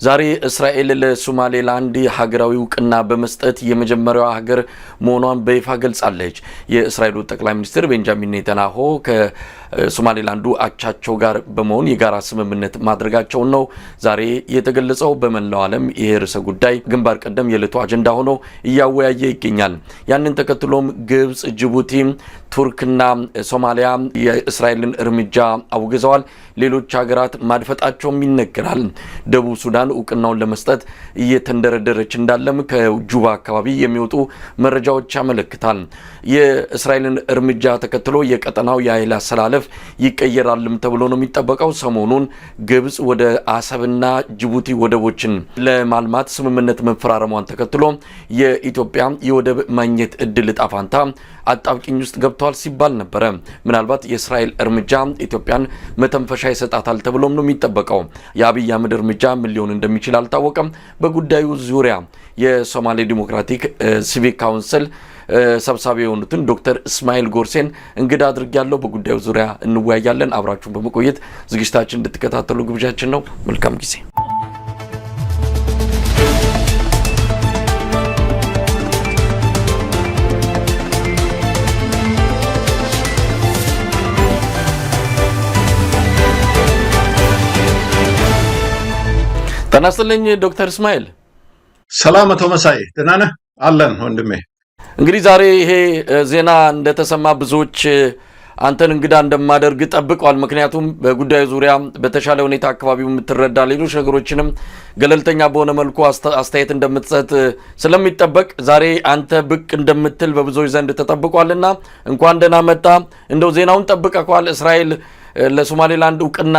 ዛሬ እስራኤል ለሶማሌላንድ ሀገራዊ ዕውቅና በመስጠት የመጀመሪያው ሀገር መሆኗን በይፋ ገልጻለች። የእስራኤሉ ጠቅላይ ሚኒስትር ቤንጃሚን ኔታንያሁ ከሶማሌላንዱ አቻቸው ጋር በመሆን የጋራ ስምምነት ማድረጋቸው ነው ዛሬ የተገለጸው። በመላው ዓለም ይሄ ርዕሰ ጉዳይ ግንባር ቀደም የዕለቱ አጀንዳ ሆኖ እያወያየ ይገኛል። ያንን ተከትሎም ግብጽ፣ ጅቡቲ፣ ቱርክና ሶማሊያ የእስራኤልን እርምጃ አውግዘዋል። ሌሎች ሀገራት ማድፈጣቸውም ይነገራል። ደቡብ ሱዳን ዕውቅናውን ለመስጠት እየተንደረደረች እንዳለም ከጁባ አካባቢ የሚወጡ መረጃዎች ያመለክታል። የእስራኤልን እርምጃ ተከትሎ የቀጠናው የኃይል አሰላለፍ ይቀየራልም ተብሎ ነው የሚጠበቀው። ሰሞኑን ግብጽ ወደ አሰብና ጅቡቲ ወደቦችን ለማልማት ስምምነት መፈራረሟን ተከትሎ የኢትዮጵያ የወደብ ማግኘት እድል ዕጣ ፈንታ አጣብቂኝ ውስጥ ገብቷል ሲባል ነበረ። ምናልባት የእስራኤል እርምጃ ኢትዮጵያን መተንፈሻ ይሰጣታል ተብሎም ነው የሚጠበቀው። የአብይ አህመድ እርምጃ ምን ሊሆን እንደሚችል አልታወቀም። በጉዳዩ ዙሪያ የሶማሌ ዲሞክራቲክ ሲቪክ ካውንስል ሰብሳቢ የሆኑትን ዶክተር እስማኤል ጎርሴን እንግዳ አድርጌያለሁ። በጉዳዩ ዙሪያ እንወያያለን። አብራችሁን በመቆየት ዝግጅታችን እንድትከታተሉ ግብዣችን ነው። መልካም ጊዜ። ጤና ይስጥልኝ ዶክተር እስማኤል። ሰላም አቶ መሳይ፣ ደህና ነህ? አለን ወንድሜ። እንግዲህ ዛሬ ይሄ ዜና እንደተሰማ ብዙዎች አንተን እንግዳ እንደማደርግ ጠብቀዋል። ምክንያቱም በጉዳዩ ዙሪያ በተሻለ ሁኔታ አካባቢው የምትረዳ ሌሎች ነገሮችንም ገለልተኛ በሆነ መልኩ አስተያየት እንደምትሰጥ ስለሚጠበቅ ዛሬ አንተ ብቅ እንደምትል በብዙዎች ዘንድ ተጠብቋልና እንኳን ደህና መጣ። እንደው ዜናውን ጠብቀዋል? እስራኤል ለሶማሌላንድ ዕውቅና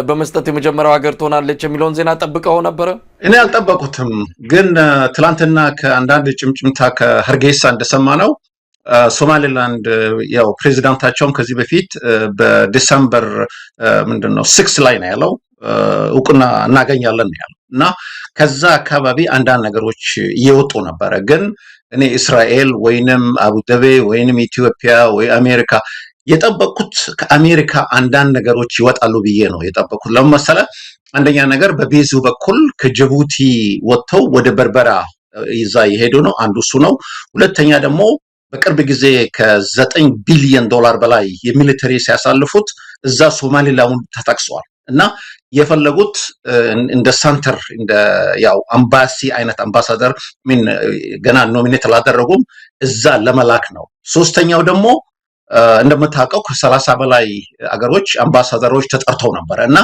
በመስጠት የመጀመሪያው ሀገር ትሆናለች የሚለውን ዜና ጠብቀው ነበረ? እኔ አልጠበቁትም፣ ግን ትላንትና ከአንዳንድ ጭምጭምታ ከሀርጌሳ እንደሰማ ነው ሶማሌላንድ ያው ፕሬዚዳንታቸውም ከዚህ በፊት በዲሰምበር 6 ላይ ነው ያለው ዕውቅና እናገኛለን ነው ያለው እና ከዛ አካባቢ አንዳንድ ነገሮች እየወጡ ነበረ። ግን እኔ እስራኤል ወይንም አቡዳቢ ወይንም ኢትዮጵያ ወይ አሜሪካ የጠበቁት ከአሜሪካ አንዳንድ ነገሮች ይወጣሉ ብዬ ነው የጠበቁት። ለምን መሰለህ? አንደኛ ነገር በቤዙ በኩል ከጅቡቲ ወጥተው ወደ በርበራ ይዛ የሄዱ ነው፣ አንዱ እሱ ነው። ሁለተኛ ደግሞ በቅርብ ጊዜ ከ9 ቢሊዮን ዶላር በላይ የሚሊተሪ ሲያሳልፉት እዛ ሶማሌላንድ ተጠቅሷል እና የፈለጉት እንደ ሰንተር እንደ ያው አምባሲ አይነት አምባሳደር ገና ኖሚኔት አላደረጉም፣ እዛ ለመላክ ነው። ሶስተኛው ደግሞ እንደምታውቀው ከ30 በላይ አገሮች አምባሳደሮች ተጠርተው ነበር እና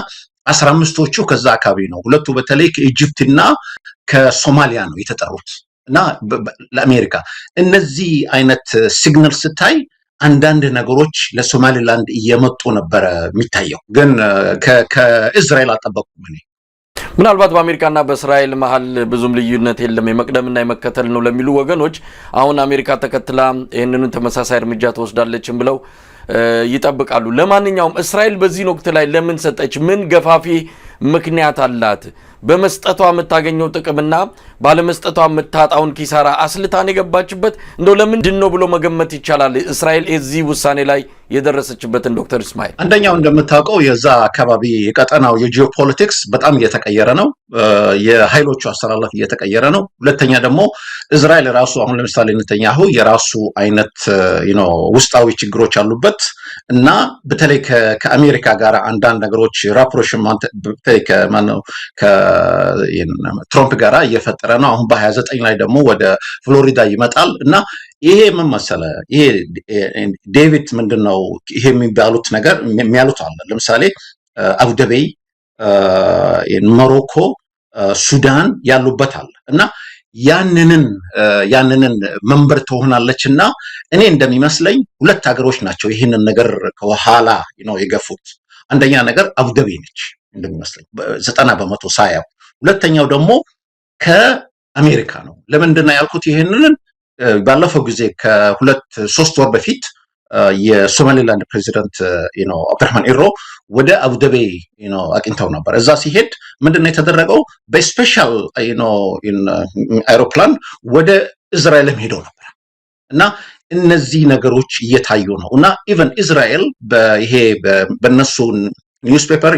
15ቶቹ ከዛ አካባቢ ነው። ሁለቱ በተለይ ከኢጅፕትና ከሶማሊያ ነው የተጠሩት እና ለአሜሪካ እነዚህ አይነት ሲግናል ስታይ አንዳንድ ነገሮች ለሶማሌላንድ እየመጡ ነበረ የሚታየው። ግን ከእስራኤል አልጠበቁም። እኔ ምናልባት በአሜሪካና በእስራኤል መሀል ብዙም ልዩነት የለም የመቅደምና የመከተል ነው ለሚሉ ወገኖች አሁን አሜሪካ ተከትላ ይህንን ተመሳሳይ እርምጃ ትወስዳለችም ብለው ይጠብቃሉ። ለማንኛውም እስራኤል በዚህ ወቅት ላይ ለምን ሰጠች? ምን ገፋፊ ምክንያት አላት? በመስጠቷ የምታገኘው ጥቅምና ባለመስጠቷ የምታጣውን ኪሳራ አስልታን የገባችበት እንደው ለምንድን ነው ብሎ መገመት ይቻላል እስራኤል የዚህ ውሳኔ ላይ የደረሰችበትን? ዶክተር እስማኤል፣ አንደኛው እንደምታውቀው የዛ አካባቢ የቀጠናው የጂኦፖለቲክስ በጣም እየተቀየረ ነው። የኃይሎቹ አሰላለፍ እየተቀየረ ነው። ሁለተኛ ደግሞ እስራኤል ራሱ አሁን ለምሳሌ ኔታንያሁ የራሱ አይነት ውስጣዊ ችግሮች አሉበት እና በተለይ ከአሜሪካ ጋር አንዳንድ ነገሮች ራፕሮሽን ከትራምፕ ጋር እየፈጠረ ነው። አሁን በ29 ላይ ደግሞ ወደ ፍሎሪዳ ይመጣል እና ይሄ ምን መሰለህ፣ ይሄ ዴቪድ ምንድነው ይሄ የሚባሉት ነገር የሚያሉት አለ። ለምሳሌ አቡዳቢ፣ ሞሮኮ፣ ሱዳን ያሉበት አለ እና ያንንን መንበር ትሆናለች እና እኔ እንደሚመስለኝ ሁለት ሀገሮች ናቸው ይህንን ነገር ከኋላ የገፉት። አንደኛ ነገር አቡዳቢ ነች እንደሚመስለኝ 90% ሳያው። ሁለተኛው ደግሞ ከአሜሪካ ነው። ለምንድን ነው ያልኩት ይሄንን? ባለፈው ጊዜ ከ2-3 ወር በፊት የሶማሌላንድ ፕሬዚዳንት አብዱራህማን ኢሮ ወደ አቡዳቢ አቅንተው ነበር። እዛ ሲሄድ ምንድነው የተደረገው? በስፔሻል አይሮፕላን ወደ እስራኤልም ሄደው ነበር እና እነዚህ ነገሮች እየታዩ ነው እና ኢቨን እስራኤል በነሱ ኒውስፔፐር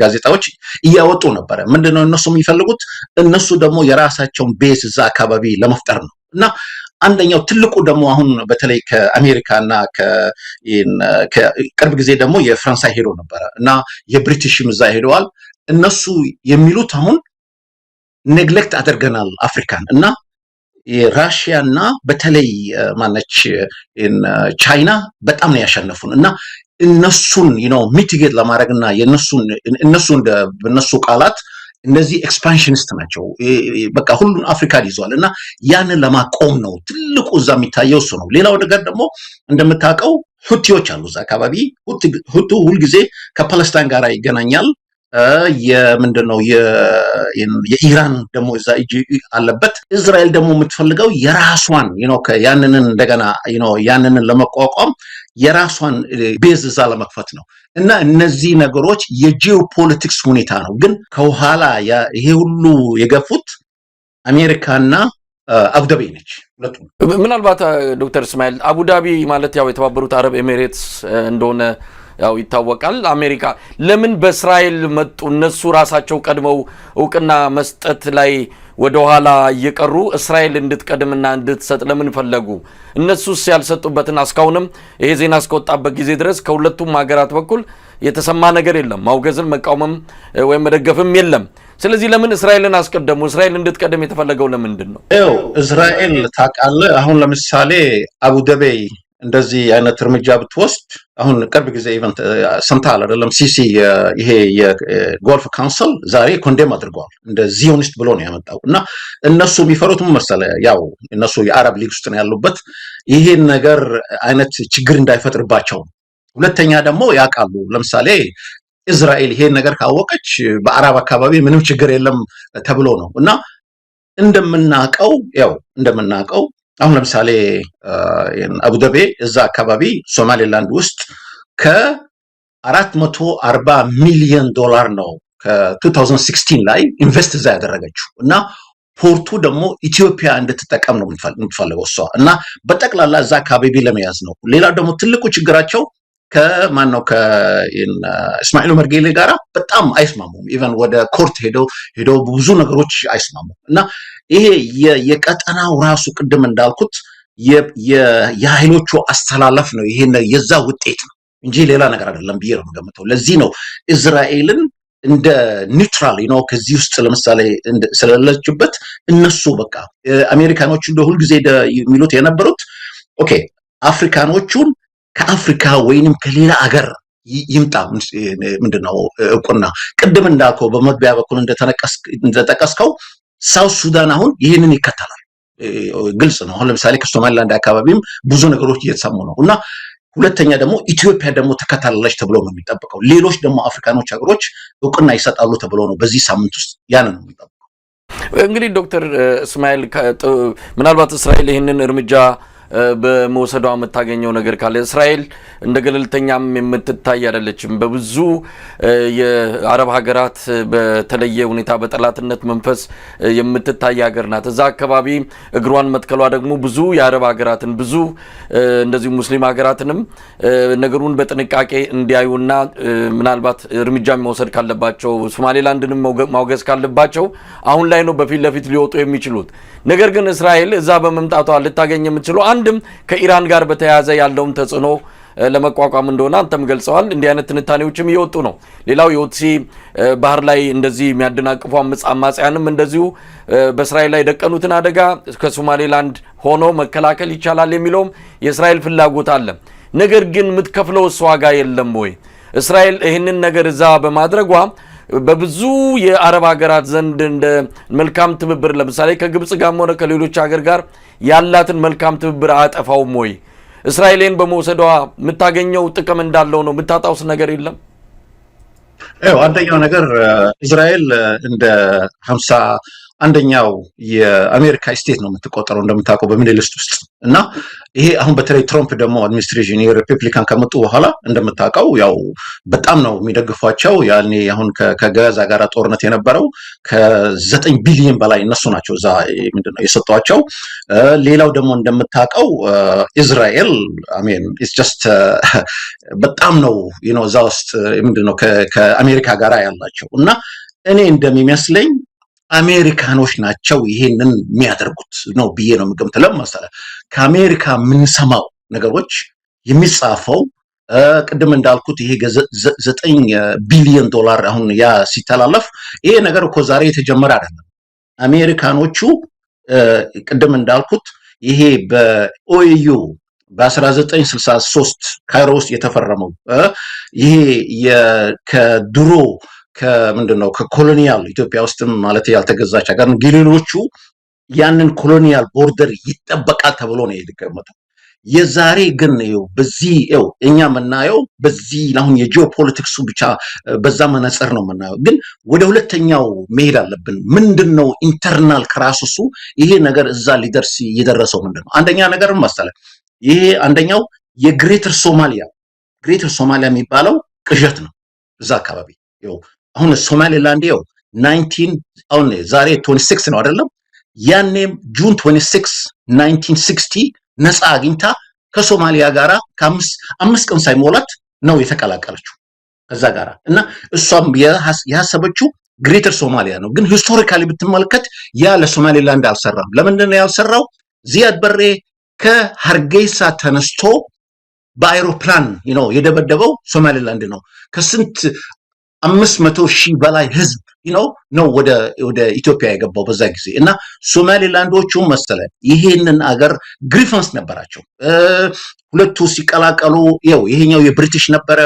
ጋዜጣዎች እያወጡ ነበረ። ምንድነው እነሱ የሚፈልጉት? እነሱ ደግሞ የራሳቸውን ቤዝ እዛ አካባቢ ለመፍጠር ነው። እና አንደኛው ትልቁ ደግሞ አሁን በተለይ ከአሜሪካና ቅርብ ጊዜ ደግሞ የፈረንሳይ ሄዶ ነበረ እና የብሪቲሽም እዛ ሄደዋል። እነሱ የሚሉት አሁን ኔግሌክት አድርገናል አፍሪካን እና ራሽያና በተለይ ማነች ቻይና በጣም ነው ያሸነፉን እና እነሱን ሚቲጌት ለማድረግና በነሱ ቃላት እነዚህ ኤክስፓንሽኒስት ናቸው፣ በቃ ሁሉን አፍሪካን ይዟል እና ያንን ለማቆም ነው ትልቁ እዛ የሚታየው እሱ ነው። ሌላው ነገር ደግሞ እንደምታውቀው ሁቲዎች አሉ እዛ አካባቢ። ሁቱ ሁልጊዜ ከፓለስታይን ጋር ይገናኛል። የምንድነው የኢራን ደግሞ እዛ እጅ አለበት። እስራኤል ደግሞ የምትፈልገው የራሷን ያንንን እንደገና ያንንን ለመቋቋም የራሷን ቤዝ እዛ ለመክፈት ነው እና እነዚህ ነገሮች የጂኦፖለቲክስ ሁኔታ ነው። ግን ከኋላ ይሄ ሁሉ የገፉት አሜሪካና አቡዳቢ ነች። ሁለቱም ምናልባት ዶክተር እስማኤል አቡዳቢ ማለት ያው የተባበሩት አረብ ኤሚሬትስ እንደሆነ ያው ይታወቃል። አሜሪካ ለምን በእስራኤል መጡ? እነሱ ራሳቸው ቀድመው እውቅና መስጠት ላይ ወደ ኋላ እየቀሩ እስራኤል እንድትቀድምና እንድትሰጥ ለምን ፈለጉ? እነሱስ ያልሰጡበትን እስካሁንም ይሄ ዜና እስከወጣበት ጊዜ ድረስ ከሁለቱም ሀገራት በኩል የተሰማ ነገር የለም። ማውገዝም መቃወምም ወይም መደገፍም የለም። ስለዚህ ለምን እስራኤልን አስቀደሙ? እስራኤል እንድትቀደም የተፈለገው ለምንድን ነው? እስራኤል ታውቃለህ፣ አሁን ለምሳሌ አቡዳቢ እንደዚህ አይነት እርምጃ ብትወስድ አሁን ቅርብ ጊዜ ኢቨንት ሰምተሃል አይደለም? ሲሲ ይሄ የጎልፍ ካውንስል ዛሬ ኮንዴም አድርገዋል እንደ ዚዮኒስት ብሎ ነው ያመጣው። እና እነሱ የሚፈሩት ምን መሰለህ? ያው እነሱ የአረብ ሊግ ውስጥ ነው ያሉበት፣ ይሄን ነገር አይነት ችግር እንዳይፈጥርባቸው። ሁለተኛ ደግሞ ያውቃሉ፣ ለምሳሌ እስራኤል ይሄን ነገር ካወቀች በአረብ አካባቢ ምንም ችግር የለም ተብሎ ነው። እና እንደምናውቀው አሁን ለምሳሌ አቡዳቢ እዛ አካባቢ ሶማሌላንድ ውስጥ ከ440 ሚሊዮን ዶላር ነው ከ2016 ላይ ኢንቨስት እዛ ያደረገችው እና ፖርቱ ደግሞ ኢትዮጵያ እንድትጠቀም ነው የምትፈልገው እሷ እና በጠቅላላ እዛ አካባቢ ለመያዝ ነው። ሌላው ደግሞ ትልቁ ችግራቸው ከማነው ከእስማኤል ኦመር ጌሌ ጋራ በጣም አይስማሙም። ኢቨን ወደ ኮርት ሄደው ብዙ ነገሮች አይስማሙም እና ይሄ የቀጠናው ራሱ ቅድም እንዳልኩት የኃይሎቹ አስተላለፍ ነው። ይሄ የዛ ውጤት ነው እንጂ ሌላ ነገር አይደለም ብዬ ነው የምገምተው። ለዚህ ነው እስራኤልን እንደ ኒውትራል ከዚህ ውስጥ ለምሳሌ ስለሌለችበት እነሱ በቃ አሜሪካኖቹ እንደ ሁልጊዜ የሚሉት የነበሩት ኦኬ አፍሪካኖቹን ከአፍሪካ ወይንም ከሌላ አገር ይምጣ ምንድነው እውቅና። ቅድም እንዳልከው በመግቢያ በኩል እንደጠቀስከው ሳውት ሱዳን አሁን ይህንን ይከተላል፣ ግልጽ ነው። አሁን ለምሳሌ ከሶማሊላንድ አካባቢም ብዙ ነገሮች እየተሰሙ ነው እና ሁለተኛ ደግሞ ኢትዮጵያ ደግሞ ተከታተላለች ተብሎ ነው የሚጠበቀው። ሌሎች ደግሞ አፍሪካኖች ሀገሮች እውቅና ይሰጣሉ ተብሎ ነው በዚህ ሳምንት ውስጥ ያንን ነው የሚጠበቀው። እንግዲህ ዶክተር እስማኤል ምናልባት እስራኤል ይህንን እርምጃ በመውሰዷ የምታገኘው ነገር ካለ እስራኤል እንደ ገለልተኛም የምትታይ አይደለችም። በብዙ የአረብ ሀገራት በተለየ ሁኔታ በጠላትነት መንፈስ የምትታይ ሀገር ናት። እዛ አካባቢ እግሯን መትከሏ ደግሞ ብዙ የአረብ ሀገራትን ብዙ እንደዚሁ ሙስሊም ሀገራትንም ነገሩን በጥንቃቄ እንዲያዩና ምናልባት እርምጃ መውሰድ ካለባቸው ሶማሌላንድንም ማውገዝ ካለባቸው አሁን ላይ ነው በፊት ለፊት ሊወጡ የሚችሉት። ነገር ግን እስራኤል እዛ በመምጣቷ ልታገኝ የምትችለው አንድም ከኢራን ጋር በተያያዘ ያለውን ተጽዕኖ ለመቋቋም እንደሆነ አንተም ገልጸዋል። እንዲህ አይነት ትንታኔዎችም እየወጡ ነው። ሌላው የሁቲ ባህር ላይ እንደዚህ የሚያደናቅፉ አማጽያንም እንደዚሁ በእስራኤል ላይ የደቀኑትን አደጋ ከሶማሌላንድ ሆኖ መከላከል ይቻላል የሚለውም የእስራኤል ፍላጎት አለ። ነገር ግን የምትከፍለው እሷ ዋጋ የለም ወይ? እስራኤል ይህንን ነገር እዛ በማድረጓ በብዙ የአረብ ሀገራት ዘንድ እንደ መልካም ትብብር ለምሳሌ ከግብጽ ጋር ሆነ ከሌሎች ሀገር ጋር ያላትን መልካም ትብብር አጠፋውም ወይ? እስራኤልን በመውሰዷ የምታገኘው ጥቅም እንዳለው ነው፣ የምታጣውስ ነገር የለም? አንደኛው ነገር እስራኤል እንደ 50 አንደኛው የአሜሪካ ስቴት ነው የምትቆጠረው እንደምታውቀው በሚድል ኢስት ውስጥ እና ይሄ አሁን በተለይ ትራምፕ ደግሞ አድሚኒስትሬሽን የሪፐብሊካን ከመጡ በኋላ እንደምታውቀው ያው በጣም ነው የሚደግፏቸው። ያኔ አሁን ከጋዛ ጋር ጦርነት የነበረው ከ9 ቢሊዮን በላይ እነሱ ናቸው እዛ ምንድነው የሰጧቸው። ሌላው ደግሞ እንደምታውቀው እስራኤል አሜን ኢትስ ጀስት በጣም ነው እዛ ውስጥ ምንድነው ከአሜሪካ ጋር ያላቸው እና እኔ እንደሚመስለኝ አሜሪካኖች ናቸው ይሄንን የሚያደርጉት ነው ብዬ ነው የምገምተው። ለምሳሌ ከአሜሪካ የምንሰማው ነገሮች የሚጻፈው ቅድም እንዳልኩት ይሄ 9 ቢሊዮን ዶላር አሁን ያ ሲተላለፍ ይሄ ነገር እኮ ዛሬ የተጀመረ አይደለም። አሜሪካኖቹ ቅድም እንዳልኩት ይሄ በኦኤዩ በ1963 ካይሮ ውስጥ የተፈረመው ይሄ ከድሮ ከምንድነው ከኮሎኒያል ኢትዮጵያ ውስጥም ማለት ያልተገዛች ሀገር ሌሎቹ ያንን ኮሎኒያል ቦርደር ይጠበቃል ተብሎ ነው የተቀመጠው። የዛሬ ግን በዚህ እኛ የምናየው በዚህ አሁን የጂኦፖለቲክሱ ብቻ በዛ መነጽር ነው የምናየው። ግን ወደ ሁለተኛው መሄድ አለብን። ምንድነው ኢንተርናል ክራይሲሱ ይሄ ነገር እዛ ሊደርስ የደረሰው ምንድነው? አንደኛ ነገር መሰለህ ይሄ አንደኛው የግሬተር ሶማሊያ የሚባለው ቅዠት ነው እዛ አካባቢ አሁን ሶማሌላንድ 19 አሁን ዛሬ 26 ነው አይደለም? ያኔም ጁን 26 1960 ነፃ አግኝታ ከሶማሊያ ጋራ ከአምስት ቀን ሳይሞላት ነው የተቀላቀለችው ከዛ ጋራ እና እሷም ያሰበችው ግሬተር ሶማሊያ ነው። ግን ሂስቶሪካሊ ብትመለከት ያ ለሶማሌላንድ አልሰራም። ለምንድን ነው ያልሰራው? ዚያድ በሬ ከሀርጌሳ ተነስቶ በአይሮፕላን የደበደበው ሶማሌላንድ ነው። ከስንት 500,000 በላይ ህዝብ ነው ወደ ኢትዮጵያ የገባው በዛ ጊዜ እና ሶማሌላንዶቹ መሰለ ይሄንን አገር ግሪፈንስ ነበራቸው። ሁለቱ ሲቀላቀሉ ይሄኛው የብሪቲሽ ነበረ፣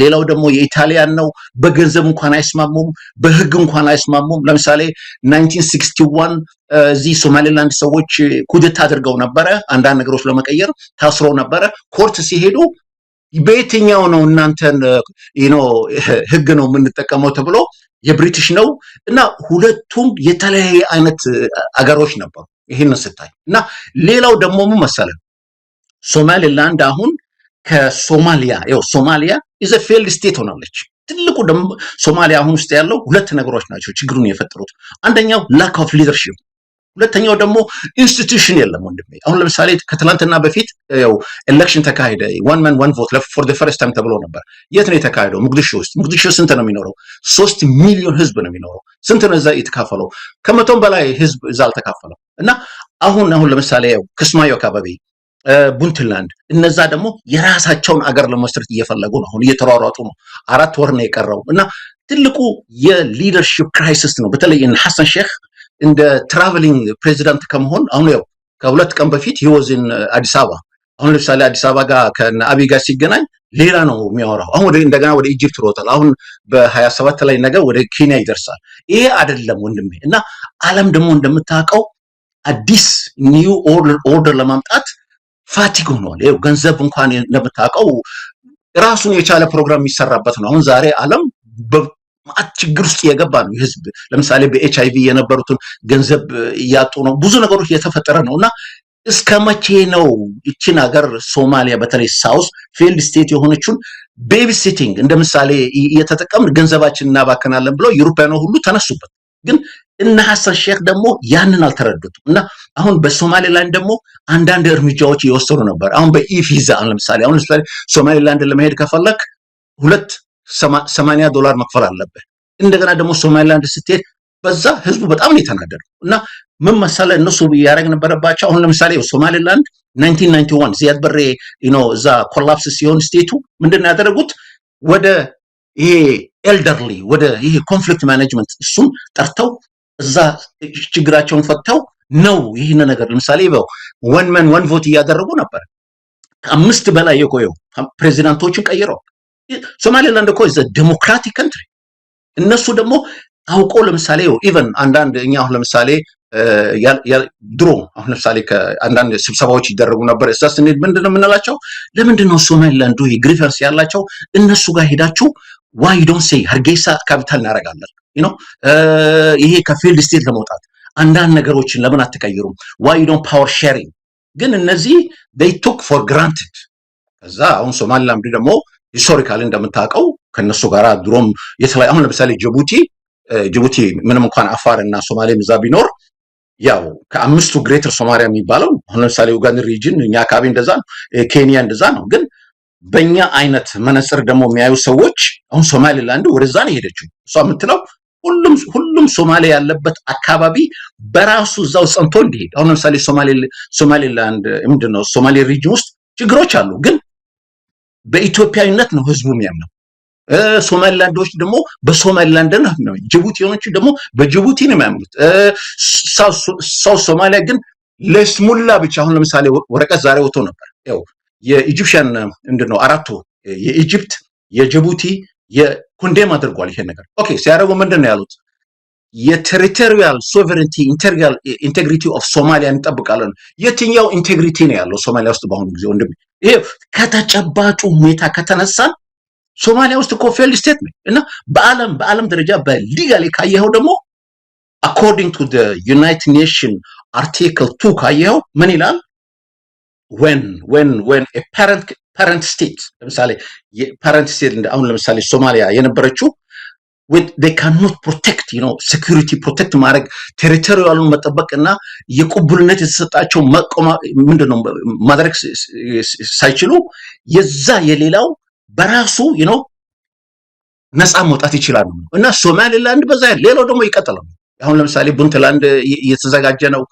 ሌላው ደግሞ የኢጣሊያን ነው። በገንዘብ እንኳን አይስማሙም፣ በህግ እንኳን አይስማሙም። ለምሳሌ 1961 እዚህ ሶማሌላንድ ሰዎች ኩዴታ አድርገው ነበረ። አንዳንድ ነገሮች ለመቀየር ታስረው ነበረ። ኮርት ሲሄዱ በየትኛው ነው እናንተን ህግ ነው የምንጠቀመው ተብሎ የብሪቲሽ ነው እና ሁለቱም የተለያየ አይነት አገሮች ነበሩ። ይሄንን ስታይ እና ሌላው ደግሞ ምን መሰለህ ሶማሌላንድ አሁን ከሶማሊያ ሶማሊያ ኢዝ አ ፌልድ ስቴት ሆናለች። ትልቁ ደግሞ ሶማሊያ አሁን ውስጥ ያለው ሁለት ነገሮች ናቸው ችግሩን የፈጠሩት። አንደኛው ላክ ኦፍ ሊደርሺፕ፣ ሁለተኛው ደግሞ ኢንስቲትዩሽን የለም ወንድሜ። አሁን ለምሳሌ ከትላንትና በፊት ኤሌክሽን ተካሄደ። ዋን ማን ዋን ቮት ፎር ዘ ፈርስት ታይም ተብሎ ነበር። የት ነው የተካሄደው? ሞቃዲሾ ውስጥ። ሞቃዲሾ ስንት ነው የሚኖረው? 3 ሚሊዮን ህዝብ ነው የሚኖረው። ስንት ነው እዛ የተካፈለው? ከመቶም በላይ ህዝብ እዛ አልተካፈለው እና አሁን ለምሳሌ ክስማዮ አካባቢ ፑንትላንድ እነዛ ደግሞ የራሳቸውን አገር ለመስረት እየፈለጉ ነው። አሁን እየተሯሯጡ ነው። 4 ወር ነው የቀረው እና ትልቁ የሊደርሺፕ ክራይሲስ ነው። በተለይ ሐሰን ሼክ እንደ ትራቨሊንግ ፕሬዚዳንት ከመሆን አሁን ከ2 ቀን በፊት ህይወዝን አዲስ አበባ አሁን ለምሳሌ አዲስ አበባ ጋር ከአብይ ጋር ሲገናኝ ሌላ ነው የሚያወራው። አሁን እንደገና ወደ ኢጂፕት ሮጣል። አሁን በ27 ላይ ነገ ወደ ኬንያ ይደርሳል። ይሄ አይደለም ወንድሜ እና ዓለም ደግሞ እንደምታውቀው አዲስ ኒው ኦርደር ለማምጣት ፋቲግ ሆኗል። ገንዘብ እንኳን እንደምታውቀው ራሱን የቻለ ፕሮግራም የሚሰራበት ነው። አሁን ዛሬ ዓለም ማት ችግር ውስጥ የገባ ነው ህዝብ። ለምሳሌ በኤችአይቪ የነበሩትን ገንዘብ እያጡ ነው። ብዙ ነገሮች እየተፈጠረ ነውና እስከ መቼ ነው እቺን ሀገር ሶማሊያ በተለይ ሳውስ ፌልድ ስቴት የሆነችውን ቤቢ ሲቲንግ እንደምሳሌ እየተጠቀምን ገንዘባችን እናባከናለን ብለው ዩሮፒያኖች ሁሉ ተነሱበት። ግን እነ ሐሰን ሼክ ደግሞ ያንን አልተረዱትም እና አሁን በሶማሌላንድ ደግሞ አንዳንድ እርምጃዎች እየወሰዱ ነበር። አሁን በኢቪዛ ለምሳሌ ሶማሌላንድ ለመሄድ ከፈለክ $80 መክፈል አለበት። እንደገና ደግሞ ሶማሌላንድ ስትሄድ በዛ ህዝቡ በጣም ነው የተናደደው እና ምን መሰለህ እነሱ ያረግ ነበረባቸው። አሁን ለምሳሌ ሶማሌላንድ 1991 ዚያድ በሬ እዛ ኮላፕስ ሲሆን ስቴቱ ምንድነው ያደረጉት? ወደ ይሄ ኤልደርሊ ወደ ይሄ ኮንፍሊክት ማኔጅመንት እሱን ጠርተው እዛ ችግራቸውን ፈተው ነው ይሄን ነገር ለምሳሌ ወን ማን ወን ቮት እያደረጉ ነበር። ከ5 በላይ የቆየው ፕሬዚዳንቶችን ቀይረው ሶማሌላንድ እኮ is a democratic country። እነሱ ደግሞ አውቆ ለምሳሌ ኢቨን አንዳንድ እኛ አሁን ለምሳሌ ድሮ አሁን ለምሳሌ ከአንዳንድ ስብሰባዎች ይደረጉ ነበር። እዛ ስንሄድ ምንድነው የምንላቸው? ለምንድነው ሶማሌላንድ ግሪፈንስ ያላቸው እነሱ ጋር ሄዳችሁ why you don't say ሀርጌሳ ካፒታል እናደርጋለን ይሄ ከፊልድ ስቴት ለመውጣት አንዳንድ ነገሮችን ለምን አትቀይሩም? why you don't power sharing? ግን እነዚህ they took for granted። ከዛ አሁን ሶማሊላንድ ደግሞ ሂስቶሪካሊ እንደምታውቀው ከነሱ ጋር ድሮም የተለያዩ አሁን ለምሳሌ ጅቡቲ ምንም እንኳን አፋር እና ሶማሌ እዛ ቢኖር ያው ከአምስቱ ግሬተር ሶማሊያ የሚባለው አሁን ለምሳሌ ኡጋንዳ ሪጅን እኛ አካባቢ እንደዛ ነው፣ ኬንያ እንደዛ ነው። ግን በእኛ አይነት መነጽር ደግሞ የሚያዩ ሰዎች አሁን ሶማሊላንድ ወደዛ ነው የሄደችው። እሷ የምትለው ሁሉም ሶማሌ ያለበት አካባቢ በራሱ እዛው ጸንቶ እንዲሄድ። አሁን ለምሳሌ ሶማሊላንድ ምንድነው ሶማሌ ሪጅን ውስጥ ችግሮች አሉ፣ ግን በኢትዮጵያዊነት ነው ህዝቡ የሚያምነው። ሶማሊላንዶች ደግሞ በሶማሊላንድ ነው፣ ጅቡቲዎች ደግሞ በጅቡቲ ነው የሚያምኑት። ሳውዝ ሶማሊያ ግን ለስሙላ ብቻ። አሁን ለምሳሌ ወረቀት ዛሬ ወጥቶ ነበር፣ ያው የኢጂፕሽያን ምንድነው አራቱ የኢጂፕት የጅቡቲ የኮንዴም አድርጓል ይሄን ነገር። ኦኬ ሲያደርጉ ምንድነው ያሉት? የቴሪቶሪያል ሶቨሬንቲ ኢንቴግሪቲ ኦፍ ሶማሊያ እንጠብቃለን። የትኛው ኢንቴግሪቲ ነው ያለው ሶማሊያ ውስጥ በአሁኑ ጊዜ? ወንድም ይሄ ከተጨባጩ ሁኔታ ከተነሳ ሶማሊያ ውስጥ እኮ ፌልድ ስቴት ነው እና በዓለም ደረጃ በሊጋሊ ካየኸው ደግሞ አኮርዲንግ ቱ ዘ ዩናይትድ ኔሽን አርቲክል 2 ካየኸው ምን ይላል? when a parent state ለምሳሌ የፓረንት ስቴት አሁን ለምሳሌ ሶማሊያ የነበረችው they cannot protect security protect ማድረግ ቴሪቶሪያሉን መጠበቅና የቁብልነት የተሰጣቸው ምንድነው ማድረግ ሳይችሉ የዛ የሌላው በራሱ ነፃ መውጣት ይችላል እና ሶማሊላንድ በዛ ሌላው ደግሞ ይቀጥላል። አሁን ለምሳሌ ፑንትላንድ እየተዘጋጀ ነው፣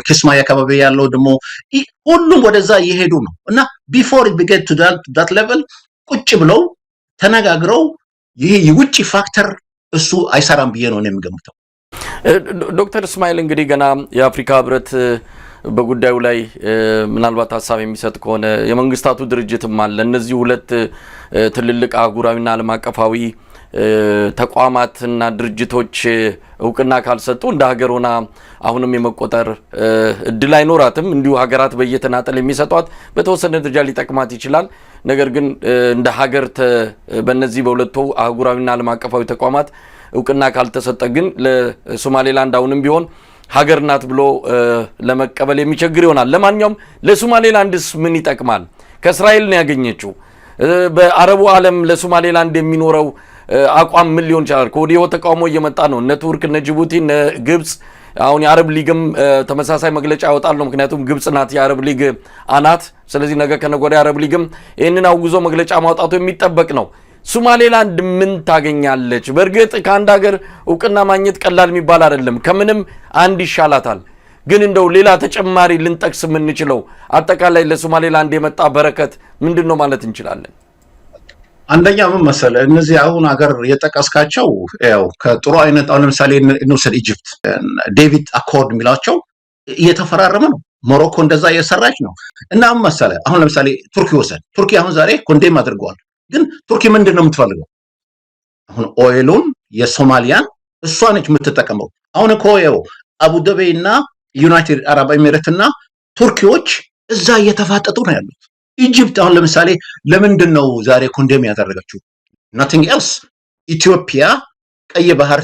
ኪስማይ አካባቢ ያለው ደግሞ ሁሉም ወደዛ እየሄዱ ነው እና before it get to that level ቁጭ ብለው ተነጋግረው ይሄ የውጭ ፋክተር እሱ አይሰራም ብዬ ነው የምገምተው። ዶክተር እስማኤል እንግዲህ ገና የአፍሪካ ህብረት በጉዳዩ ላይ ምናልባት ሐሳብ የሚሰጥ ከሆነ የመንግስታቱ ድርጅትም አለ። እነዚህ ሁለት ትልልቅ አህጉራዊና ዓለም አቀፋዊ ተቋማትና ድርጅቶች እውቅና ካልሰጡ እንደ ሀገር ሆና አሁንም የመቆጠር እድል አይኖራትም። እንዲሁ ሀገራት በየተናጠል የሚሰጧት በተወሰነ ደረጃ ሊጠቅማት ይችላል። ነገር ግን እንደ ሀገር በእነዚህ በሁለቱ አህጉራዊና ዓለም አቀፋዊ ተቋማት እውቅና ካልተሰጠ ግን ለሶማሌላንድ አሁንም ቢሆን ሀገር ናት ብሎ ለመቀበል የሚቸግር ይሆናል። ለማንኛውም ለሶማሌላንድስ ምን ይጠቅማል? ከእስራኤል ነው ያገኘችው። በአረቡ ዓለም ለሶማሌላንድ የሚኖረው አቋም ምን ሊሆን ይችላል? ከወዲሁ ተቃውሞ እየመጣ ነው። እነ ቱርክ፣ እነ ጅቡቲ፣ እነ ግብጽ አሁን የአረብ ሊግም ተመሳሳይ መግለጫ ያወጣል ነው። ምክንያቱም ግብጽ ናት የአረብ ሊግ አናት። ስለዚህ ነገ ከነገ ወዲያ የአረብ ሊግም ይህንን አውግዞ መግለጫ ማውጣቱ የሚጠበቅ ነው። ሶማሌላንድ ምን ታገኛለች? በእርግጥ ከአንድ ሀገር እውቅና ማግኘት ቀላል የሚባል አይደለም። ከምንም አንድ ይሻላታል። ግን እንደው ሌላ ተጨማሪ ልንጠቅስ የምንችለው አጠቃላይ ለሶማሌላንድ የመጣ በረከት ምንድን ነው ማለት እንችላለን? አንደኛ ምን መሰለህ፣ እነዚህ አሁን ሀገር የጠቀስካቸው ያው ከጥሩ አይነት አሁን ለምሳሌ እንውሰድ፣ ኢጅፕት ዴቪድ አኮርድ የሚላቸው እየተፈራረመ ነው። ሞሮኮ እንደዛ እየሰራች ነው። እና ምን መሰለህ፣ አሁን ለምሳሌ ቱርኪ ወሰድ፣ ቱርኪ አሁን ዛሬ ኮንዴም አድርገዋል። ግን ቱርኪ ምንድን ነው የምትፈልገው? አሁን ኦይሉን የሶማሊያን እሷ ነች የምትጠቀመው። አሁን እኮ ያው አቡዳቢ እና ዩናይትድ አረብ ኤሚሬት እና ቱርኪዎች እዛ እየተፋጠጡ ነው ያሉት። ኢጅፕት አሁን ለምሳሌ ለምንድን ነው ዛሬ ኮንዴም ያደረገችው? nothing else ኢትዮጵያ ቀይ ባህር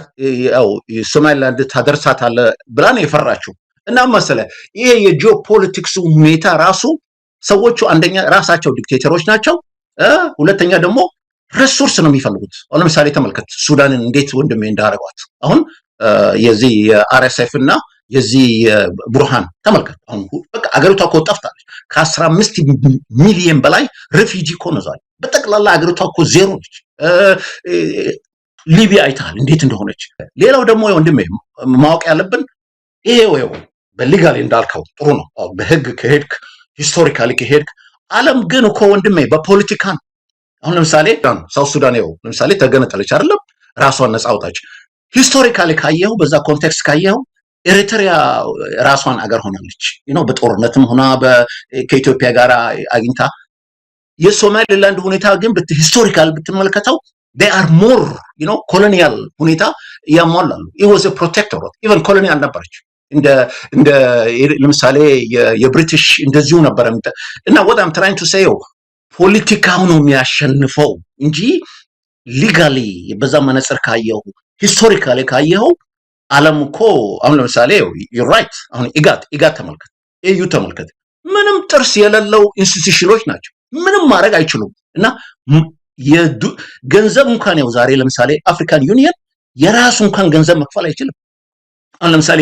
ያው ሶማሊላንድ ታደርሳታለ ብላ ነው የፈራችው። እና መሰለ ይሄ የጂኦፖለቲክስ ሁኔታ ራሱ ሰዎቹ አንደኛ ራሳቸው ዲክቴተሮች ናቸው፣ ሁለተኛ ደግሞ ሪሶርስ ነው የሚፈልጉት። አሁን ለምሳሌ ተመልከት ሱዳንን እንዴት ወንድሜ እንዳረጋት። አሁን የዚህ የአርኤስኤፍ እና የዚህ ቡርሃን ተመልከት። አሁን በቃ አገሪቷ እኮ ጠፍታለች። ከ15 ሚሊዮን በላይ ሪፊጂ እኮ ነው ዛሬ። በጠቅላላ አገሪቷ እኮ ዜሮ ነች። ሊቢያ አይተሃል እንዴት እንደሆነች። ሌላው ደግሞ ወንድሜ ማወቅ ያለብን ይሄ ወይ በሊጋሊ እንዳልከው ጥሩ ነው። በህግ ከሄድክ ሂስቶሪካሊ ከሄድክ ዓለም ግን እኮ ወንድሜ በፖለቲካ ነው። አሁን ለምሳሌ ሳውት ሱዳን ይኸው ለምሳሌ ተገነጠለች አይደለም፣ ራሷን ነፃ አውጣች። ሂስቶሪካሊ ካየኸው በዛ ኮንቴክስት ካየኸው ኤሪትሪያ ራሷን አገር ሆናለች። በጦርነትም ሆና ከኢትዮጵያ ጋር አግኝታ። የሶማሌላንድ ሁኔታ ግን ሂስቶሪካል ብትመለከተው they are more ኮሎኒያል ሁኔታ ያሟላሉ። it was a protectorate even ኮሎኒያል ነበረች። እንደ ለምሳሌ የብሪቲሽ እንደዚሁ ነበር። እና what I'm trying to say ፖለቲካው ነው የሚያሸንፈው እንጂ ሊጋሊ በዛ መነጽር ካየው ሂስቶሪካሊ ካየው ዓለም እኮ አሁን ለምሳሌ ዩ ራይት አሁን ኢጋት ተመልከት፣ ኤዩ ተመልከት፣ ምንም ጥርስ የሌለው ኢንስቲትዩሽኖች ናቸው። ምንም ማድረግ አይችሉም። እና ገንዘብ እንኳን ያው ዛሬ ለምሳሌ አፍሪካን ዩኒየን የራሱ እንኳን ገንዘብ መክፈል አይችልም። አሁን ለምሳሌ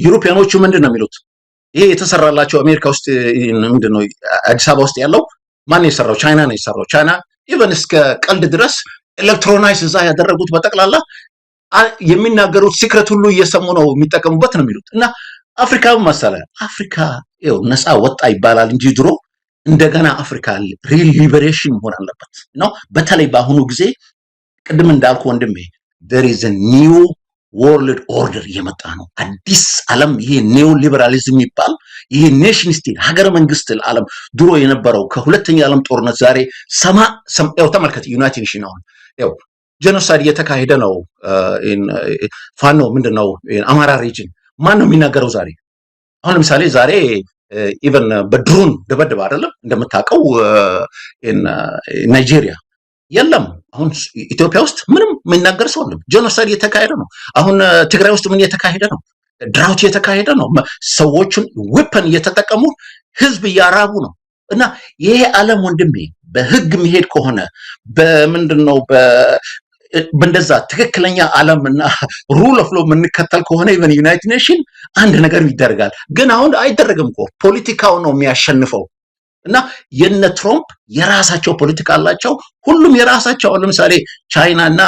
ዩሮፒያኖቹ ምንድን ነው የሚሉት? ይሄ የተሰራላቸው አሜሪካ ውስጥ ምንድን ነው አዲስ አበባ ውስጥ ያለው ማን ነው የሰራው? ቻይና ነው የሰራው። ቻይና ኢቨን እስከ ቀልድ ድረስ ኤሌክትሮናይዝ እዛ ያደረጉት በጠቅላላ የሚናገሩት ሲክሬት ሁሉ እየሰሙ ነው የሚጠቀሙበት ነው የሚሉት። እና አፍሪካ መሰለ አፍሪካ ይኸው ነፃ ወጣ ይባላል እንጂ ድሮ እንደገና አፍሪካ ሪል ሊበሬሽን መሆን አለበት ነው። በተለይ በአሁኑ ጊዜ ቅድም እንዳልኩ ወንድሜ there is a new world order እየመጣ ነው። አዲስ ዓለም ይሄ ኒዮ ሊበራሊዝም የሚባል ይሄ ኔሽን ስቴት ሀገረ መንግስት ዓለም ድሮ የነበረው ከሁለተኛ ዓለም ጦርነት ዛሬ ያው ተመልከት ዩናይትድ ኔሽን አሁን ያው ጄኖሳይድ እየተካሄደ ነው። ፋኖ ምንድነው አማራ ሪጅን ማን ነው የሚናገረው ዛሬ? አሁን ለምሳሌ ዛሬ ኢቨን በድሮን ደበደበ አይደለም እንደምታውቀው ናይጄሪያ የለም። አሁን ኢትዮጵያ ውስጥ ምንም የሚናገር ሰው የለም። ጄኖሳይድ እየተካሄደ ነው። አሁን ትግራይ ውስጥ ምን እየተካሄደ ነው? ድራውት እየተካሄደ ነው። ሰዎችን ዌፐን እየተጠቀሙ ህዝብ እያራቡ ነው። እና ይሄ ዓለም ወንድሜ በህግ የሚሄድ ከሆነ በምንድነው በእንደዛ ትክክለኛ ዓለምና ሩል ኦፍ ሎ የምንከተል ከሆነ ኢቨን ዩናይትድ ኔሽን አንድ ነገር ይደረጋል። ግን አሁን አይደረግም እኮ ፖለቲካው ነው የሚያሸንፈው። እና የነ ትራምፕ የራሳቸው ፖለቲካ አላቸው። ሁሉም የራሳቸው ለምሳሌ ቻይና እና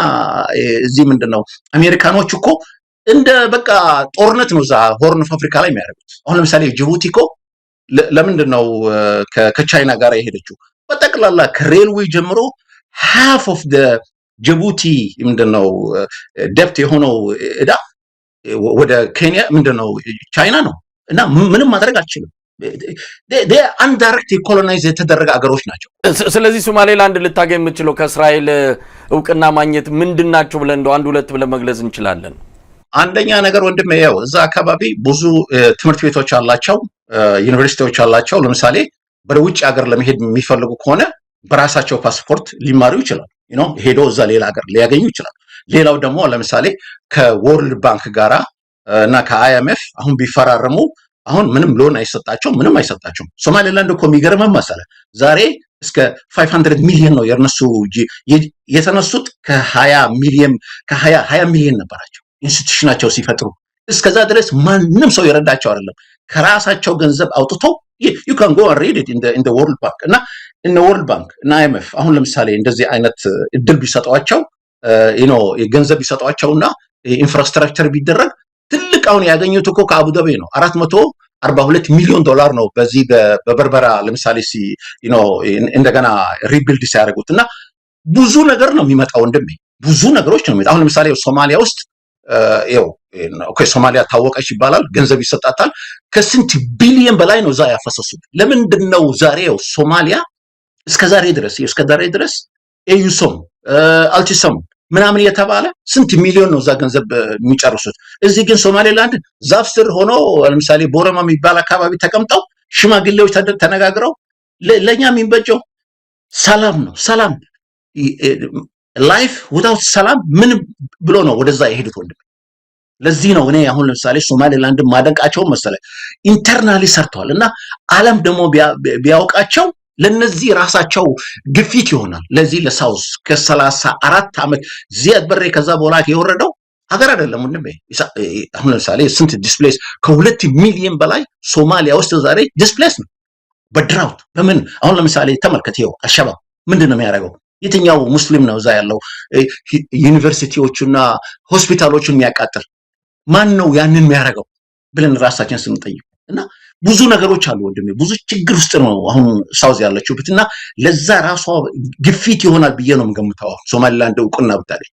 እዚህ ምንድነው አሜሪካኖች እኮ እንደ በቃ ጦርነት ነው እዛ ሆርን ኦፍ አፍሪካ ላይ የሚያደርጉት። አሁን ለምሳሌ ጅቡቲ እኮ ለምንድነው ከቻይና ጋር የሄደችው? በጠቅላላ ከሬልዌይ ጀምሮ half of the ጅቡቲ ምንድነው ደብት የሆነው እዳ ወደ ኬንያ ምንድነው ቻይና ነው። እና ምንም ማድረግ አልችልም። አንዳይሬክት ኮሎናይዝ የተደረገ አገሮች ናቸው። ስለዚህ ሶማሌላንድ ልታገኝ የምትችለው ከእስራኤል እውቅና ማግኘት ምንድናቸው ብለን እንደው አንድ ሁለት ብለን መግለጽ እንችላለን? አንደኛ ነገር ወንድም ያው እዛ አካባቢ ብዙ ትምህርት ቤቶች አላቸው፣ ዩኒቨርሲቲዎች አላቸው። ለምሳሌ ወደ ውጭ ሀገር ለመሄድ የሚፈልጉ ከሆነ በራሳቸው ፓስፖርት ሊማሩ ይችላል። ሄዶ እዛ ሌላ ሀገር ሊያገኙ ይችላል። ሌላው ደግሞ ለምሳሌ ከወርልድ ባንክ ጋራ እና ከአይኤምኤፍ አሁን ቢፈራረሙ አሁን ምንም ሎን አይሰጣቸው ምንም አይሰጣቸውም። ሶማሌላንድ እኮ የሚገርመው መሰለ ዛሬ እስከ 500 ሚሊዮን ነው የነሱ የተነሱት ከ20 ሚሊዮን ነበራቸው ኢንስቲትዩሽናቸው ሲፈጥሩ። እስከዛ ድረስ ማንም ሰው ይረዳቸው አይደለም። ከራሳቸው ገንዘብ አውጥተው you can go and read it in the World Bank እና in the World Bank እና IMF አሁን ለምሳሌ እንደዚህ አይነት እድል ቢሰጧቸው ገንዘብ ቢሰጧቸውና ኢንፍራስትራክቸር ቢደረግ ትልቅ አሁን ያገኙት እኮ ከአቡዳቢ ነው 442 ሚሊዮን ዶላር ነው በዚህ በበርበራ ለምሳሌ እንደገና ሪቢልድ ሲያደርጉት። እና ብዙ ነገር ነው የሚመጣው እንደም ብዙ ነገሮች ነው የሚመጣው። አሁን ለምሳሌ ሶማሊያ ውስጥ ሶማሊያ ታወቀች ይባላል፣ ገንዘብ ይሰጣታል። ከስንት ቢሊየን በላይ ነው እዛ ያፈሰሱት። ለምንድነው ዛሬው ሶማሊያ እስከዛሬ ድረስ ኤዩሶም አልቲሶም ምናምን የተባለ ስንት ሚሊዮን ነው እዛ ገንዘብ የሚጨርሱት። እዚህ ግን ሶማሌላንድ ዛፍ ስር ሆኖ ለምሳሌ ቦረማ የሚባል አካባቢ ተቀምጠው ሽማግሌዎች ተነጋግረው ለኛ የሚበጀው ሰላም ነው። ሰላም ላይፍ ዊዛውት ሰላም ምን ብሎ ነው ወደዛ የሄዱት ወንድም። ለዚህ ነው እኔ አሁን ለምሳሌ ሶማሌላንድ ማደንቃቸው መሰለ ኢንተርናሊ ሰርተዋል። እና ዓለም ደግሞ ቢያውቃቸው ለነዚህ ራሳቸው ግፊት ይሆናል። ለዚህ ለሳውዝ ከ34 ዓመት ዚያድ በሬ ከዛ በኋላ የወረደው ሀገር አይደለም ወንድም። አሁን ለምሳሌ ስንት ዲስፕሌስ ከ2 ሚሊዮን በላይ ሶማሊያ ውስጥ ዛሬ ዲስፕሌስ ነው በድራውት በምን። አሁን ለምሳሌ ተመልከት ይኸው አሸባብ ምንድነው የሚያደርገው? የትኛው ሙስሊም ነው እዛ ያለው ዩኒቨርሲቲዎቹና ሆስፒታሎቹን የሚያቃጥል? ማን ነው ያንን የሚያደርገው ብለን ራሳችን ስንጠይቅ እና ብዙ ነገሮች አሉ ወንድሜ። ብዙ ችግር ውስጥ ነው አሁን ሳውዝ ያለችውበት። እና ለዛ ራሷ ግፊት ይሆናል ብዬ ነው የምገምተው ሶማሌላንድ እውቅና ብታገኝ።